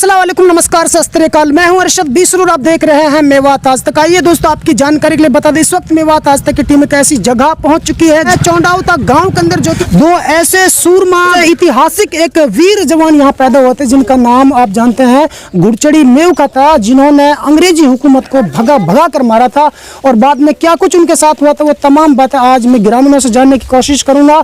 अस्सलाम वालेकुम, नमस्कार, सत श्री अकाल। मैं हूं अरशद बीसरूर, आप देख रहे हैं मेवात आज तक। आइए दोस्तों, आपकी जानकारी के लिए बता दें, इस वक्त मेवात आज तक की टीम एक ऐसी जगह पहुंच चुकी है चौंडाउता गांव के अंदर, जो दो ऐसे सूरमा ऐतिहासिक एक वीर जवान यहां पैदा हुए थे, जिनका नाम आप जानते हैं घुड़चड़ी मेवखा था, जिन्होंने अंग्रेजी हुकूमत को भगा कर मारा था। और बाद में क्या कुछ उनके साथ हुआ था, वो तमाम बातें आज मैं ग्रामीणों से जानने की कोशिश करूंगा।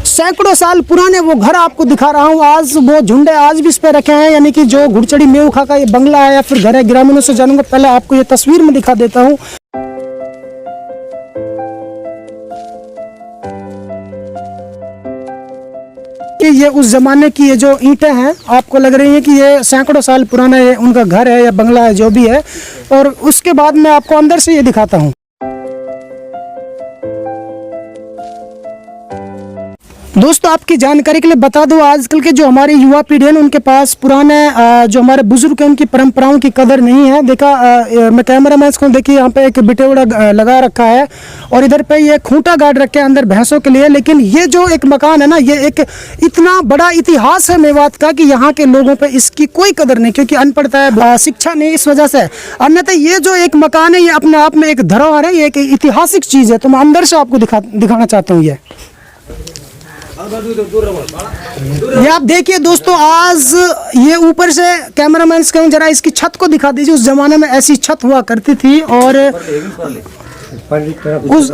सैकड़ों साल पुराने वो घर आपको दिखा रहा हूँ। आज वो झुंडे आज भी इस पे रखे हैं, यानी कि जो घुड़चड़ी मेवखा का ये बंगला है या फिर घर है, ग्रामीणों से जानूंगा। पहले आपको ये तस्वीर में दिखा देता हूँ। कि ये उस जमाने की ये जो ईंटें हैं, आपको लग रही है कि ये सैकड़ों साल पुराना ये उनका घर है या बंगला है, जो भी है। और उसके बाद मैं आपको अंदर से ये दिखाता हूँ। दोस्तों, आपकी जानकारी के लिए बता दूं, आजकल के जो हमारी युवा पीढ़ी है, उनके पास पुराने जो हमारे बुजुर्ग हैं, उनकी परंपराओं की कदर नहीं है। देखा, मैं कैमरा मैन को देखिए, यहाँ पे एक बिटेवड़ा लगा रखा है और इधर पे ये खूंटा गाड़ रखे हैं अंदर भैंसों के लिए। लेकिन ये जो एक मकान है ना, ये एक इतना बड़ा इतिहास है मेवात का कि यहाँ के लोगों पे इसकी कोई कदर नहीं, क्योंकि अनपढ़ता है, शिक्षा नहीं, इस वजह से। अन्यथा ये जो एक मकान है, ये अपने आप में एक धरोहर है, ये एक ऐतिहासिक चीज़ है। तो मैं अंदर से आपको दिखाना चाहता हूँ। ये आप देखिए दोस्तों, आज ये ऊपर से कैमरामैन से कहूँ जरा इसकी छत को दिखा दीजिए। उस जमाने में ऐसी छत हुआ करती थी, और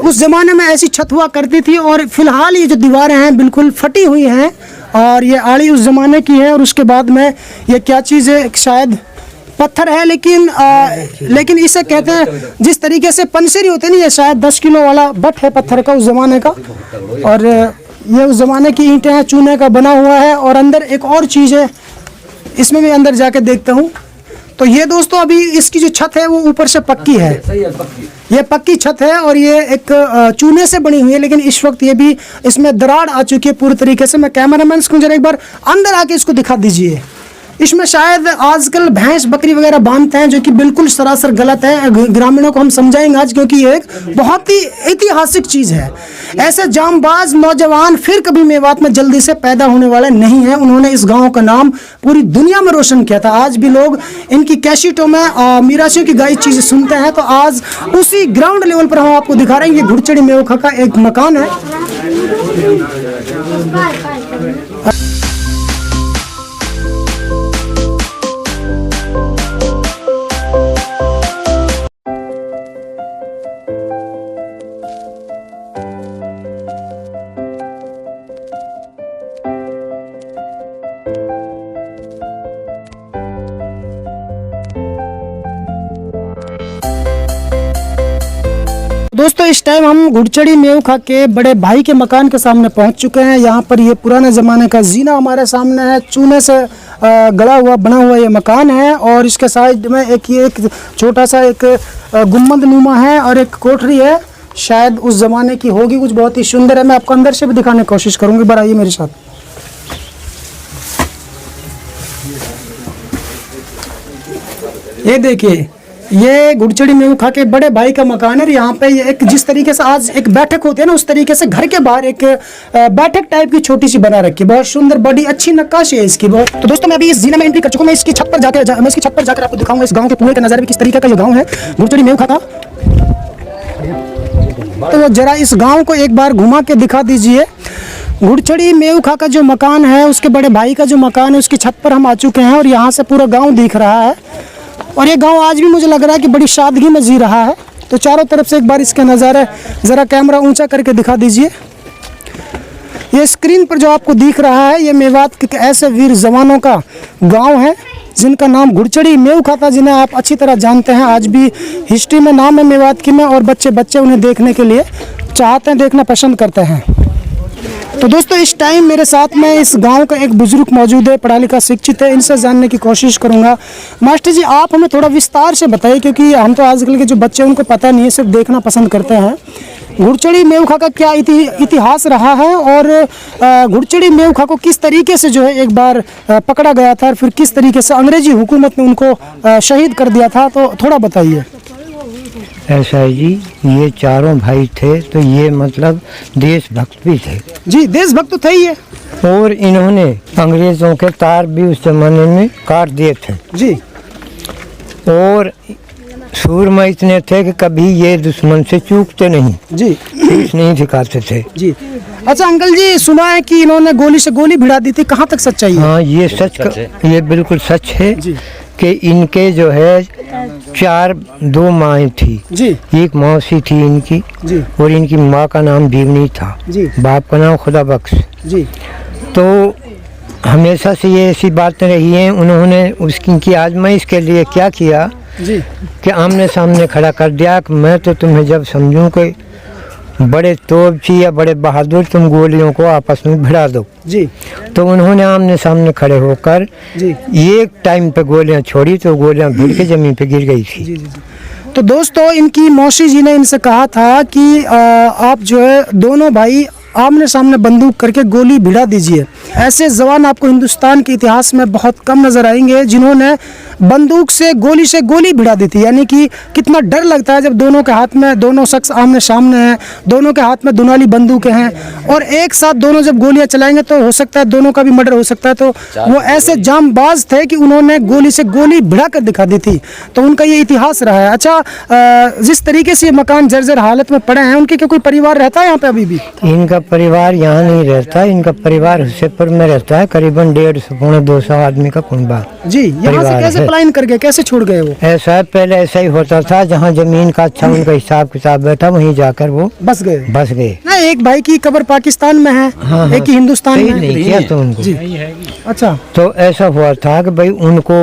उस जमाने में ऐसी छत हुआ करती थी। और फिलहाल ये जो दीवारें हैं बिल्कुल फटी हुई हैं, और ये आड़ी उस जमाने की है। और उसके बाद में ये क्या चीज़ है, शायद पत्थर है, लेकिन इसे कहते हैं, जिस तरीके से पंसेरी होते नहीं, ये शायद 10 किलो वाला बट है पत्थर का, उस जमाने का। और ये उस जमाने की ईंटें हैं, चूने का बना हुआ है। और अंदर एक और चीज़ है, इसमें भी अंदर जाके देखता हूँ। तो ये दोस्तों, अभी इसकी जो छत है वो ऊपर से पक्की है, ये पक्की छत है और ये एक चूने से बनी हुई है। लेकिन इस वक्त ये भी इसमें दरार आ चुकी है पूरी तरीके से। मैं कैमरामैन को जरा एक बार अंदर आके इसको दिखा दीजिए। इसमें शायद आजकल भैंस बकरी वगैरह बांधते हैं, जो कि बिल्कुल सरासर गलत है। ग्रामीणों को हम समझाएंगे आज, क्योंकि ये एक बहुत ही ऐतिहासिक चीज़ है। ऐसे जांबाज नौजवान फिर कभी मेवात में जल्दी से पैदा होने वाले नहीं हैं। उन्होंने इस गांव का नाम पूरी दुनिया में रोशन किया था। आज भी लोग इनकी कैसेटों में मीरासियों की गाई चीज़ें सुनते हैं। तो आज उसी ग्राउंड लेवल पर हम आपको दिखा रहे हैं। ये घुड़चड़ी मेवखा का एक मकान है। दोस्तों, इस टाइम हम घुड़चड़ी मेवखा के बड़े भाई के मकान के सामने पहुंच चुके हैं। यहाँ पर ये पुराने ज़माने का जीना हमारे सामने है। चूने से गड़ा हुआ बना हुआ ये मकान है, और इसके साइड में एक छोटा सा एक गुम्बद नुमा है और एक कोठरी है, शायद उस ज़माने की होगी, कुछ बहुत ही सुंदर है। मैं आपको अंदर से भी दिखाने की कोशिश करूँगी, बार आइए मेरे साथ। ये देखिए, ये घुड़चड़ी मेवखा के बड़े भाई का मकान है। यहाँ पे ये एक, जिस तरीके से आज एक बैठक होती है ना, उस तरीके से घर के बाहर एक बैठक टाइप की छोटी सी बना रखी है। बहुत सुंदर, बड़ी अच्छी नक्काशी है इसकी बहुत। तो दोस्तों, मैं अभी इस जीना में एंट्री कर चुका हूँ। मैं इसकी छत पर जाकर आपको दिखाऊंगा इस गाँव के पूरे का नज़ारा भी, किस तरीके का ये गाँव है घुड़चड़ी मेवखा का। तो जरा इस गाँव को एक बार घुमा के दिखा दीजिए। घुड़चड़ी मेवखा का जो मकान है, उसके बड़े भाई का जो मकान है, उसकी छत पर हम आ चुके हैं और यहाँ से पूरा गाँव दिख रहा है। और ये गांव आज भी मुझे लग रहा है कि बड़ी सादगी में जी रहा है। तो चारों तरफ से एक बार इसके नज़ारे ज़रा कैमरा ऊंचा करके दिखा दीजिए। ये स्क्रीन पर जो आपको दिख रहा है, ये मेवात के ऐसे वीर जवानों का गांव है, जिनका नाम घुड़चड़ी मेवखा था, जिन्हें आप अच्छी तरह जानते हैं। आज भी हिस्ट्री में नाम है मेवात की में, और बच्चे उन्हें देखने के लिए चाहते हैं, देखना पसंद करते हैं। तो दोस्तों, इस टाइम मेरे साथ में इस गांव का एक बुजुर्ग मौजूद है, पढ़ा लिखा शिक्षित है। इनसे जानने की कोशिश करूंगा। मास्टर जी, आप हमें थोड़ा विस्तार से बताइए, क्योंकि हम तो आजकल के जो बच्चे उनको पता नहीं है, सिर्फ देखना पसंद करते हैं। घुड़चड़ी मेवखा का क्या इतिहास रहा है, और घुड़चड़ी मेवखा को किस तरीके से जो है एक बार पकड़ा गया था, और फिर किस तरीके से अंग्रेजी हुकूमत ने उनको शहीद कर दिया था, तो थोड़ा बताइए। ऐसा है जी, ये चारों भाई थे, तो ये मतलब देशभक्त भी थे जी। देशभक्त तो थे ही है। और इन्होंने अंग्रेज़ों के तार भी उस जमाने में काट दिए थे जी और सूरमा इतने थे कि कभी ये दुश्मन से चूकते नहीं, जी फीस नहीं दिखाते थे। जी। अच्छा अंकल जी, सुना है कि इन्होंने गोली से गोली भिड़ा दी थी, कहाँ तक सच्चाई है? हाँ, ये ये बिल्कुल सच है जी कि इनके जो है 2 माएँ थी जी एक मौसी थी इनकी जी और इनकी माँ का नाम बीवनी था, जी बाप का नाम खुदा बख्श। जी तो हमेशा से ये ऐसी बातें रही हैं। उन्होंने उसकी आजमाइश के लिए क्या किया जी कि आमने सामने खड़ा कर दिया कि मैं तो तुम्हें जब समझूं कि बड़े तोपची या बड़े बहादुर, तुम गोलियों को आपस में भिड़ा दो। जी तो उन्होंने आमने सामने खड़े होकर जी एक टाइम पे गोलियां छोड़ी तो गोलियां भिड़ के जमीन पे गिर गई थी। जी जी जी। तो दोस्तों, इनकी मौसी जी ने इनसे कहा था कि आप जो है दोनों भाई आमने सामने बंदूक करके गोली भिड़ा दीजिए। ऐसे जवान आपको हिंदुस्तान के इतिहास में बहुत कम नजर आएंगे जिन्होंने बंदूक से गोली भिड़ा दी थी। यानी कि कितना डर लगता है जब दोनों के हाथ में, दोनों शख्स आमने सामने हैं, दोनों के हाथ में दुनाली बंदूकें हैं और एक साथ दोनों जब गोलियां चलाएंगे तो हो सकता है दोनों का भी मर्डर हो सकता है। तो वो ऐसे जांबाज थे कि उन्होंने गोली से गोली भिड़ा कर दिखा दी थी। तो उनका ये इतिहास रहा है। अच्छा, जिस तरीके से ये मकान जर्जर हालत में पड़े हैं, उनके क्या कोई परिवार रहता है यहाँ पे अभी भी? इनका परिवार यहाँ नहीं रहता, इनका परिवार हुसैनपुर में रहता है। करीबन 150-200 आदमी का कुनबा जी। यहाँ से कैसे पलायन कर गए, कैसे छोड़ गए वो? ऐसा पहले ऐसा ही होता था, जहाँ जमीन का अच्छा उनका हिसाब किताब बैठा वहीं जाकर वो बस गए। ना एक भाई की कब्र पाकिस्तान में है, हाँ, एक ही हिंदुस्तान में नहीं किया तो उनको जी। अच्छा, तो ऐसा हुआ था कि भाई उनको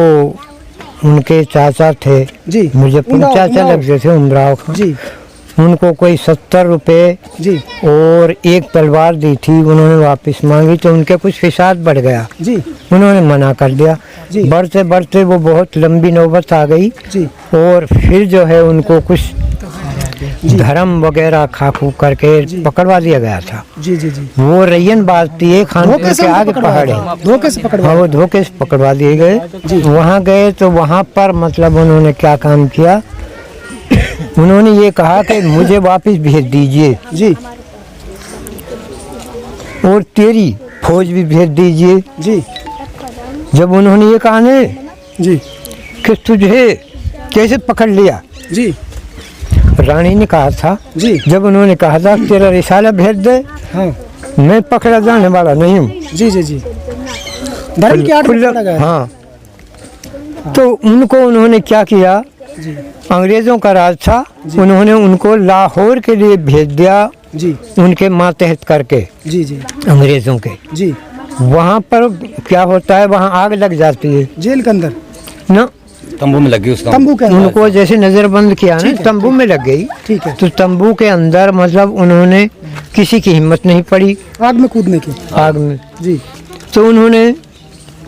उनके चाचा थे जी, मुजफ्फर चाचा लगते थे उमराव खां जी, उनको कोई 70 रुपए जी और एक तलवार दी थी। उन्होंने वापस मांगी तो उनके कुछ फिसाद बढ़ गया जी, उन्होंने मना कर दिया। जी। बढ़ते बढ़ते वो बहुत लंबी नौबत आ गई जी, और फिर जो है उनको कुछ धर्म वगैरह खाकू करके पकड़वा दिया गया था। जी जी जी। वो रैयन बाजती है खानपुर के आगे पहाड़ है, धोखे से पकड़वा? हाँ, वो धोखे से पकड़वा दिए गए। वहाँ गए तो वहाँ पर मतलब उन्होंने क्या काम किया, उन्होंने ये कहा कि मुझे वापस भेज दीजिए जी, और तेरी फौज भी भेज दीजिए जी। जब उन्होंने ये कहा ने जी कि तुझे कैसे पकड़ लिया, जी, रानी ने कहा था जी, जब उन्होंने कहा था तेरा रिसाला भेज दे, हाँ, मैं पकड़ा जाने वाला नहीं हूँ। जी जी जी। धर्म की आड़ में पकड़ा गया। हाँ, तो उनको उन्होंने क्या किया, जी अंग्रेजों का राज था, उन्होंने उनको लाहौर के लिए भेज दिया जी, उनके मातहत करके जी जी अंग्रेजों के। जी। वहाँ पर क्या होता है, वहाँ आग लग जाती है जेल के अंदर ना, तंबू में लग गई उसका, तंबू के अंदर। उनको जैसे नजरबंद किया ना, तंबू में लग गई। ठीक है। तो तंबू के अंदर मतलब उन्होंने किसी की हिम्मत नहीं पड़ी आग में कूदने की? आग में। जी तो उन्होंने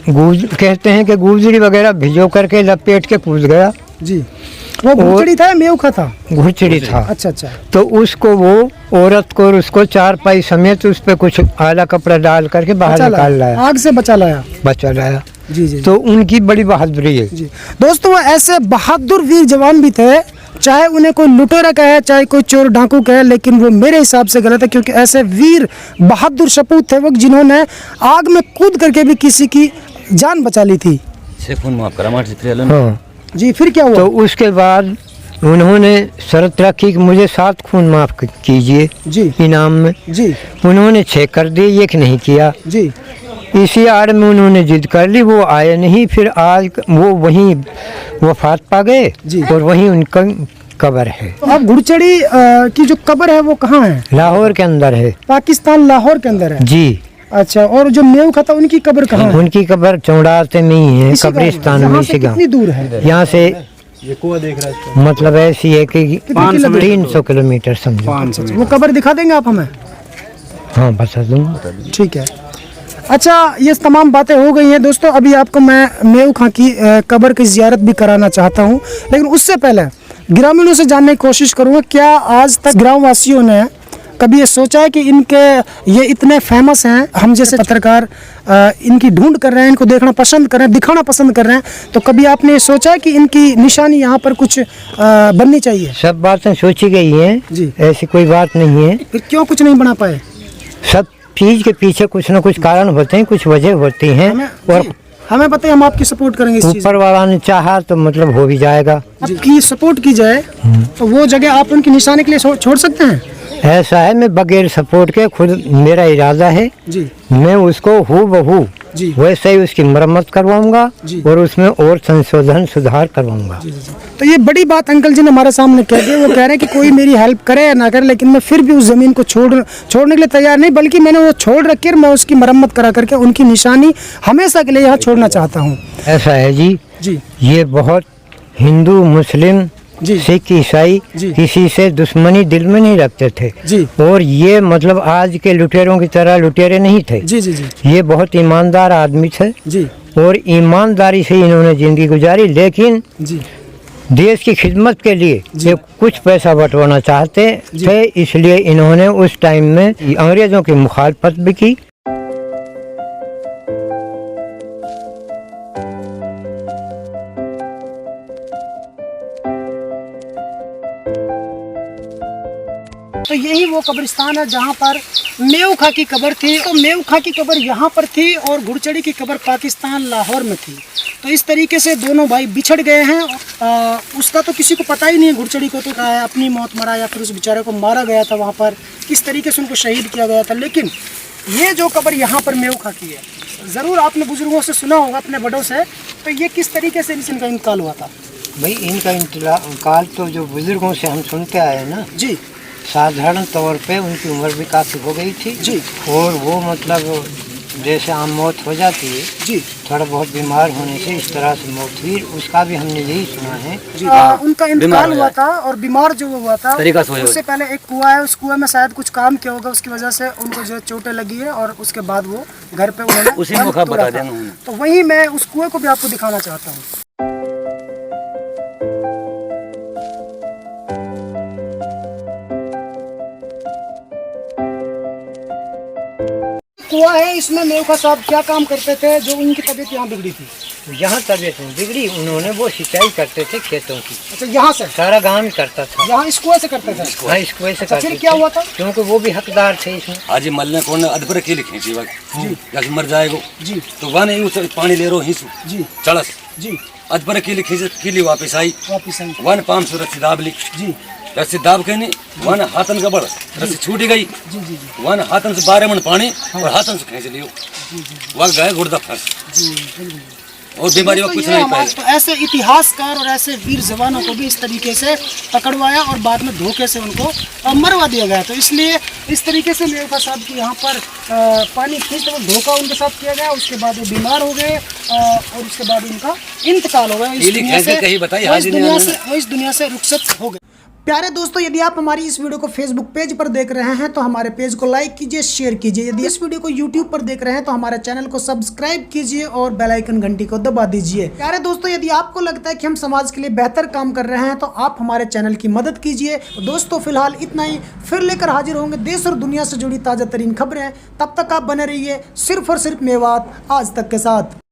कहते हैं कि गुजरी वगैरह भिजो करके लपेट के कूद गया। जी। वो घुड़चड़ी था या मेवखा था? घुड़चड़ी था। अच्छा अच्छा। तो उसको वो औरत को और उसको चारपाई समेत उस पे कुछ आला कपड़ा डाल करके बाहर निकाल लाया, आग से बचा लाया। जी जी। तो उनकी बड़ी बहादुरी है जी। दोस्तों, वो ऐसे बहादुर वीर जवान भी थे, चाहे उन्हें कोई लुटेरा कहे चाहे कोई चोर डाकू कहे, लेकिन वो मेरे हिसाब से गलत है, क्योंकि ऐसे वीर बहादुर सपूत थे वो जिन्होंने आग में कूद करके भी किसी की जान बचा ली थी। हाँ जी। फिर क्या हुआ? तो उसके बाद उन्होंने शर्त रखी कि मुझे 7 खून माफ कीजिए जी इनाम में। जी। उन्होंने 6 कर दिए, एक नहीं किया। जी। इसी आड़ में उन्होंने जिद कर ली, वो आए नहीं। फिर आज वो वहीं वफात पा गए और वहीं उनका कब्र है। अब घुड़चड़ी की जो कब्र है वो कहाँ है? लाहौर के अंदर है। पाकिस्तान लाहौर के अंदर है? जी। अच्छा, और जो मेवखा था उनकी कब्र कहाँ है? उनकी कब्र चौड़ाते में ही है, कब्रिस्तान में। इसी कितनी दूर है यहाँ से? ये कुआं देख रहा है, मतलब ऐसी है कि 300 किलोमीटर समझो। वो कब्र दिखा देंगे आप हमें? हाँ, बता दूंगा। ठीक है। अच्छा, ये तमाम बातें हो गई हैं दोस्तों। अभी आपको मैं मेवखा की कब्र की जियारत भी कराना चाहता हूँ, लेकिन उससे पहले ग्रामीणों से जानने की कोशिश करूँगा, क्या आज तक ग्रामवासियों ने कभी ये सोचा है कि इनके ये इतने फेमस हैं, हम जैसे पत्रकार इनकी ढूंढ कर रहे हैं, इनको देखना पसंद कर रहे हैं, दिखाना पसंद कर रहे हैं, तो कभी आपने ये सोचा है कि इनकी निशानी यहाँ पर कुछ बननी चाहिए? सब बातें सोची गई हैं जी, ऐसी कोई बात नहीं है। फिर क्यों कुछ नहीं बना पाए? सब चीज़ के पीछे कुछ न कुछ कारण होते हैं, कुछ वजह होती हैं, और हमें पता है, हम आपकी सपोर्ट करेंगे इस चीज़ ऊपर वाला ने चाहा तो मतलब हो भी जाएगा। आपकी सपोर्ट की जाए तो वो जगह आप उनकी निशानी के लिए छोड़ सकते हैं। ऐसा है, मैं बगैर सपोर्ट के खुद मेरा इरादा है जी मैं उसको हूबहू जी वैसे ही उसकी मरम्मत करवाऊंगा जी। और उसमें और संशोधन सुधार करवाऊंगा। तो ये बड़ी बात अंकल जी ने हमारे सामने कह दी। वो कह रहे हैं कि कोई मेरी हेल्प करे या ना करे, लेकिन मैं फिर भी उस ज़मीन को छोड़ने के लिए तैयार नहीं, बल्कि मैंने वो छोड़ रखी है। मैं उसकी मरम्मत करा करके उनकी निशानी हमेशा के लिए यहाँ छोड़ना चाहता हूँ। ऐसा है जी, जी ये बहुत हिंदू मुस्लिम जी सिख ईसाई जी। किसी से दुश्मनी दिल में नहीं रखते थे जी और ये मतलब आज के लुटेरों की तरह लुटेरे नहीं थे। जी जी जी ये बहुत ईमानदार आदमी थे जी और ईमानदारी से इन्होंने जिंदगी गुजारी, लेकिन जी देश की खिदमत के लिए ये कुछ पैसा बटोरना चाहते थे, इसलिए इन्होंने उस टाइम में अंग्रेजों की मुखालफत भी की। तो यही वो कब्रिस्तान है जहाँ पर मेव खां की कब्र थी। तो मेव खां की कब्र यहाँ पर थी और घुड़चड़ी की कब्र पाकिस्तान लाहौर में थी। तो इस तरीके से दोनों भाई बिछड़ गए हैं। उसका तो किसी को पता ही नहीं है, घुड़चड़ी को तो अपनी मौत मरा या फिर उस बेचारे को मारा गया था, वहाँ पर किस तरीके से उनको शहीद किया गया था। लेकिन ये जो कब्र यहाँ पर मेव खां की है, ज़रूर आपने बुजुर्गों से सुना होगा, अपने बड़ों से। तो ये किस तरीके से इनका इंतकाल हुआ था? भाई इनका इंतकाल तो जो बुजुर्गों से हम सुनते आए ना जी, साधारण तौर पे उनकी उम्र भी काफ़ी हो गई थी जी और वो मतलब जैसे आम मौत हो जाती है, जी थोड़ा बहुत बीमार होने से इस तरह से मौत हुई, उसका भी हमने यही सुना है। उनका इंतकाल हुआ था और बीमार जो हुआ था उससे पहले एक कुआं है, उस कुएं में शायद कुछ काम किया होगा, उसकी वजह से उनको जो चोटें लगी है और उसके बाद वो घर पे उन्होंने उसी मौका बता देना। तो वही मैं उस कुएं को भी आपको दिखाना चाहता हूँ। कुआं है, इसमें मेव खां साहब क्या काम करते थे जो उनकी तबीयत यहाँ बिगड़ी थी? यहाँ तबीयत नहीं बिगड़ी, उन्होंने वो सिंचाई करते थे खेतों की। अच्छा, यहाँ से सारा गांव ही करता था। यहाँ इस कुएं से करते थे? हाँ, इस कुएं से करते फिर क्या हुआ था? क्योंकि वो भी हकदार थे इसमें। आज मलने कौन अधपर के लिखे जी जैसे मर जाएगो जी तो वह नहीं उस पानी ले रो हिंसू जी चलस जी अधपर के लिखे किली वापस आई वापिस आई वन 500 रस्सी दाब ली। जी रस्सी दाब के नहीं वन हाथन का बड़ रस्सी छूटी गई। जी जी जी वन हाथन से 12 मन पानी और हाथन से खींच लियो, वह गए गुर्दा फंस जी। और बीमारी में तो कुछ ये नहीं हमारे पाए। तो ऐसे इतिहासकार और ऐसे वीर जवानों को भी इस तरीके से पकड़वाया और बाद में धोखे से उनको मरवा दिया गया। तो इसलिए इस तरीके से मेव खां साहब की यहाँ पर पानी खींच कर धोखा उनके साथ किया गया। उसके बाद वो बीमार हो गए और उसके बाद उनका इंतकाल हो गया। इस दुनिया से रुखसत हो गए। प्यारे दोस्तों, यदि आप हमारी इस वीडियो को फेसबुक पेज पर देख रहे हैं तो हमारे पेज को लाइक कीजिए, शेयर कीजिए। यदि इस वीडियो को यूट्यूब पर देख रहे हैं तो हमारे चैनल को सब्सक्राइब कीजिए और बेल आइकन घंटी को दबा दीजिए। प्यारे दोस्तों, यदि आपको लगता है कि हम समाज के लिए बेहतर काम कर रहे हैं तो आप हमारे चैनल की मदद कीजिए। तो दोस्तों, फिलहाल इतना ही। फिर लेकर हाजिर होंगे देश और दुनिया से जुड़ी ताज़ा तरीन खबरें। तब तक आप बने रहिए सिर्फ और सिर्फ मेवात आज तक के साथ।